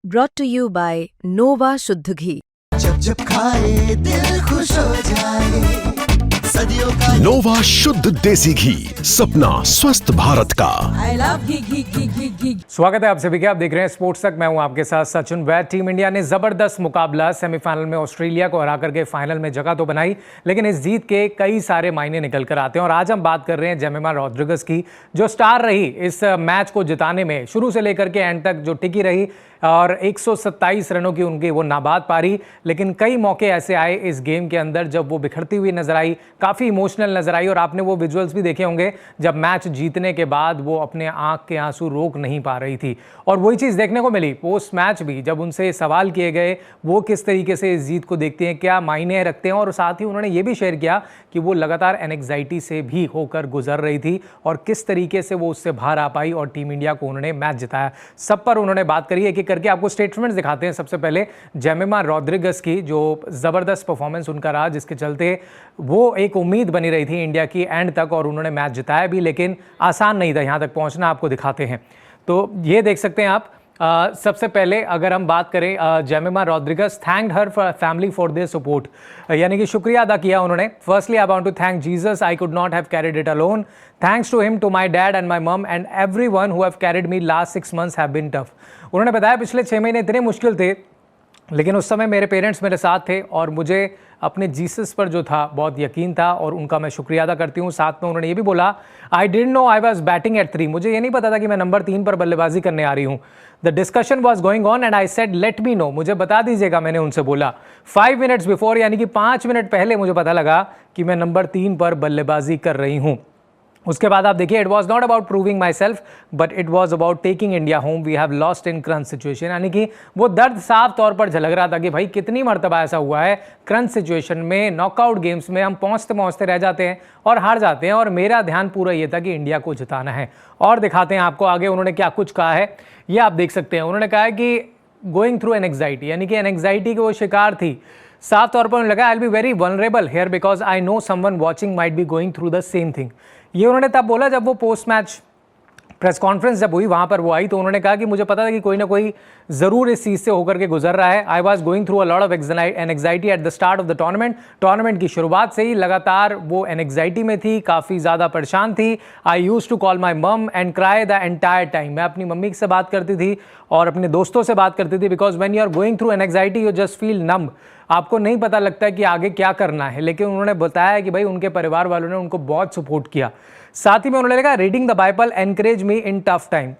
brought to you by Nova शुद्ध घी। जब जब खाए दिल खुश हो जाए, सदियों का नोवा शुद्ध देसी घी, सपना स्वस्थ भारत का। I love घी। स्वागत है आप सभी का। आप देख रहे हैं स्पोर्ट्स तक। मैं हूं आपके साथ सचिन वैद। टीम इंडिया ने जबरदस्त मुकाबला सेमीफाइनल में ऑस्ट्रेलिया को हरा करके फाइनल में जगह तो बनाई, लेकिन इस जीत के कई सारे मायने निकल कर आते हैं। और आज हम बात कर रहे हैं जेमिमा रोड्रिगस की, जो स्टार रही इस मैच को जिताने में, शुरू से लेकर के एंड तक जो टिकी रही और 127 रनों की उनकी वो नाबाद पारी। लेकिन कई मौके ऐसे आए इस गेम के अंदर जब वो बिखरती हुई नजर आई, काफ़ी इमोशनल नजर आई। और आपने वो विजुअल्स भी देखे होंगे जब मैच जीतने के बाद वो अपने आंख के आंसू रोक नहीं पा रही थी। और वही चीज़ देखने को मिली पोस्ट मैच भी, जब उनसे सवाल किए गए वो किस तरीके से इस जीत को देखते हैं, क्या मायने रखते हैं। और साथ ही उन्होंने ये भी शेयर किया कि वो लगातार एंग्जाइटी से भी होकर गुजर रही थी और किस तरीके से वो उससे बाहर आ पाई और टीम इंडिया को उन्होंने मैच जिताया। सब पर उन्होंने बात करी। एक एक करके आपको स्टेटमेंट्स दिखाते हैं। सबसे पहले जेमिमा रोड्रिगस की जो ज़बरदस्त परफॉर्मेंस उनका रहा, जिसके चलते वो एक उम्मीद बनी रही थी इंडिया की एंड तक, और उन्होंने मैच जिताया भी, लेकिन आसान नहीं था यहाँ तक पहुँचना। आपको दिखाते हैं तो ये देख सकते हैं आप। सबसे पहले अगर हम बात करें, Jemimah Rodrigues thanked her family for their support, यानी कि शुक्रिया अदा किया उन्होंने। Firstly I want to thank Jesus, I could not have carried it alone. Thanks to him, to my dad and my mum and everyone who have carried me last 6 months have been tough. उन्होंने बताया पिछले 6 महीने इतने मुश्किल थे, लेकिन उस समय मेरे पेरेंट्स मेरे साथ थे और मुझे अपने जीसस पर जो था बहुत यकीन था और उनका मैं शुक्रिया अदा करती हूँ। साथ में उन्होंने ये भी बोला, I didn't know I was batting at 3, मुझे ये नहीं पता था कि मैं नंबर 3 पर बल्लेबाजी करने आ रही हूँ। The discussion was going on and I said let me know, मुझे बता दीजिएगा, मैंने उनसे बोला। 5 minutes बिफोर, यानी कि 5 मिनट पहले मुझे पता लगा कि मैं नंबर 3 पर बल्लेबाजी कर रही हूँ। उसके बाद आप देखिए, it was not about proving myself but it was about taking India home, we have lost in crunch situation. यानी कि वो दर्द साफ तौर पर झलक रहा था कि भाई कितनी मरतबा ऐसा हुआ है क्रंच सिचुएशन में, नॉकआउट गेम्स में हम पहुंचते पहुंचते रह जाते हैं और हार जाते हैं, और मेरा ध्यान पूरा ये था कि इंडिया को जिताना है। और दिखाते हैं आपको आगे उन्होंने क्या कुछ कहा है, ये आप देख सकते हैं। उन्होंने कहा है कि गोइंग थ्रू एन एंग्जाइटी, यानी कि एन एंग्जाइटी की वो शिकार थी। साफ तौर पर उन्होंने लगा, I will be very vulnerable here because I know someone watching might be going through the same thing. ये उन्होंने तब बोला जब वो पोस्ट मैच प्रेस कॉन्फ्रेंस जब हुई, वहाँ पर वो आई, तो उन्होंने कहा कि मुझे पता था कि कोई ना कोई ज़रूर इस चीज़ से होकर के गुजर रहा है। आई was going through a lot of anxiety at the start of the tournament की शुरुआत से ही लगातार वो एंग्जाइटी में थी, काफ़ी ज़्यादा परेशान थी। आई यूज टू कॉल माई मम and cry the entire time, मैं अपनी मम्मी से बात करती थी और अपने दोस्तों से बात करती थी, because when you are going through an anxiety you just feel numb, आपको नहीं पता लगता है कि आगे क्या करना है। लेकिन उन्होंने बताया कि भाई उनके परिवार वालों ने उनको बहुत सपोर्ट किया। साथ ही में उन्होंने कहा, reading the Bible encourage me in tough time,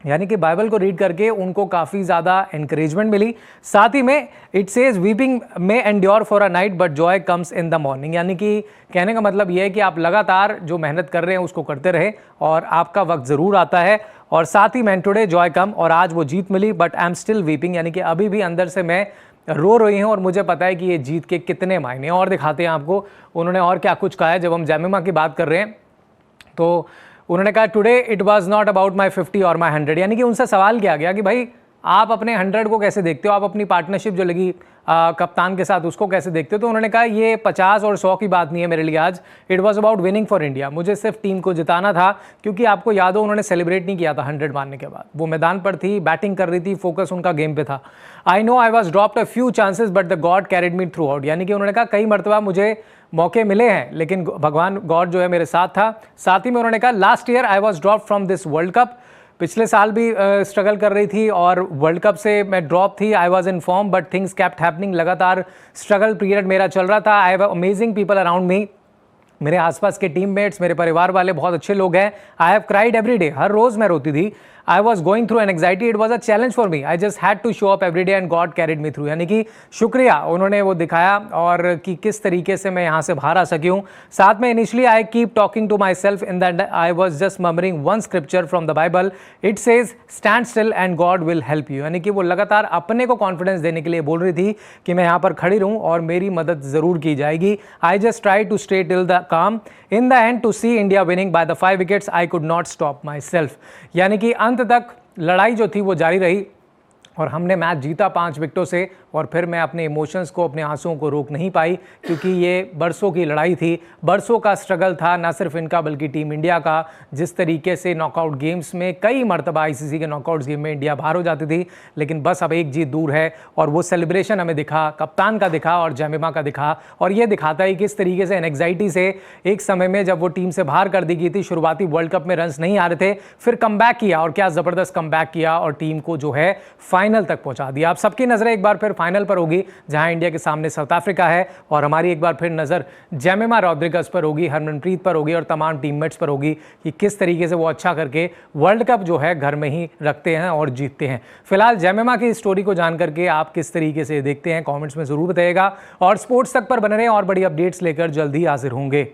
यानी कि बाइबल को रीड करके उनको काफ़ी ज़्यादा एनकरेजमेंट मिली। साथ ही में it says weeping may endure for a night but Joy comes in the morning, यानी कि कहने का मतलब यह है कि आप लगातार जो मेहनत कर रहे हैं उसको करते रहे और आपका वक्त ज़रूर आता है। और साथ ही में टुडे जॉय कम, और आज वो जीत मिली but I am still weeping, यानी कि अभी भी अंदर से मैं रो रही हूँ और मुझे पता है कि ये जीत के कितने मायने। और दिखाते हैं आपको उन्होंने और क्या कुछ कहा है। जब हम जेमिमा की बात कर रहे हैं तो उन्होंने कहा, today it was not about my 50 और माय 100, यानी कि उनसे सवाल किया गया कि भाई आप अपने 100 को कैसे देखते हो, आप अपनी पार्टनरशिप जो लगी कप्तान के साथ उसको कैसे देखते हो। तो उन्होंने कहा, ये 50 और 100 की बात नहीं है मेरे लिए आज, it was about winning for India, मुझे सिर्फ टीम को जिताना था। क्योंकि आपको याद हो उन्होंने सेलिब्रेट नहीं किया था 100 मारने के बाद, वो मैदान पर थी, बैटिंग कर रही थी, फोकस उनका गेम पे था। I know I was dropped a few chances but the God carried me through out, यानी कि उन्होंने कहा कई मरतबा मुझे मौके मिले हैं लेकिन भगवान गॉड जो है मेरे साथ था। साथ ही में उन्होंने कहा, last year I was drop from this world cup, पिछले साल भी स्ट्रगल कर रही थी और वर्ल्ड कप से मैं ड्रॉप थी। I was in form but things kept happening, लगातार स्ट्रगल पीरियड मेरा चल रहा था। I have amazing people around me, मेरे आसपास के टीममेट्स, मेरे परिवार वाले बहुत अच्छे लोग हैं। I have cried every day, हर रोज़ मैं रोती थी। I was going through an anxiety, it was a challenge for me, I just had to show up every day and God carried me through, यानी कि शुक्रिया उन्होंने वो दिखाया और कि किस तरीके से मैं यहाँ से बाहर आ सकी हूँ। साथ में initially I keep talking to myself in that I was just murmuring one scripture from the Bible, it says stand still and God will help you, यानी कि वो लगातार अपने को कॉन्फिडेंस देने के लिए बोल रही थी कि मैं यहाँ पर खड़ी रहूँ और मेरी मदद ज़रूर की जाएगी। I just try to stay till the calm, in the end to see India winning by the 5 wickets, I could not stop myself, यानी कि अंत तक लड़ाई जो थी वो जारी रही। और हमने मैच जीता 5 विकेटों से। और फिर मैं अपने इमोशंस को, अपने आंसुओं को रोक नहीं पाई, क्योंकि ये बरसों की लड़ाई थी, बरसों का स्ट्रगल था, ना सिर्फ इनका बल्कि टीम इंडिया का। जिस तरीके से नॉकआउट गेम्स में कई मरतबा आईसीसी के नॉकआउट गेम में इंडिया बाहर हो जाती थी, लेकिन बस अब एक जीत दूर है। और वो सेलिब्रेशन हमें दिखा, कप्तान का दिखा और जेमिमा का दिखा, और ये दिखाता है किस तरीके से एंग्जाइटी से एक समय में जब वो टीम से बाहर कर दी गई थी, शुरुआती वर्ल्ड कप में रन्स नहीं आ रहे थे, फिर कमबैक किया और क्या ज़बरदस्त कमबैक किया और टीम को जो है फाइनल तक पहुंचा दिया। आप सबकी नजरें एक बार फिर फाइनल पर होगी, जहां इंडिया के सामने साउथ अफ्रीका है, और हमारी एक बार फिर नजर जेमिमा रॉड्रिगस पर होगी, हरमनप्रीत पर होगी और तमाम टीममेट्स पर होगी कि किस तरीके से वो अच्छा करके वर्ल्ड कप जो है घर में ही रखते हैं और जीतते हैं। फिलहाल जेमिमा की स्टोरी को जान करके आप किस तरीके से देखते हैं, कमेंट्स में जरूर बताइएगा। और स्पोर्ट्स तक पर बने रहें और बड़ी अपडेट्स लेकर जल्दी हाजिर होंगे।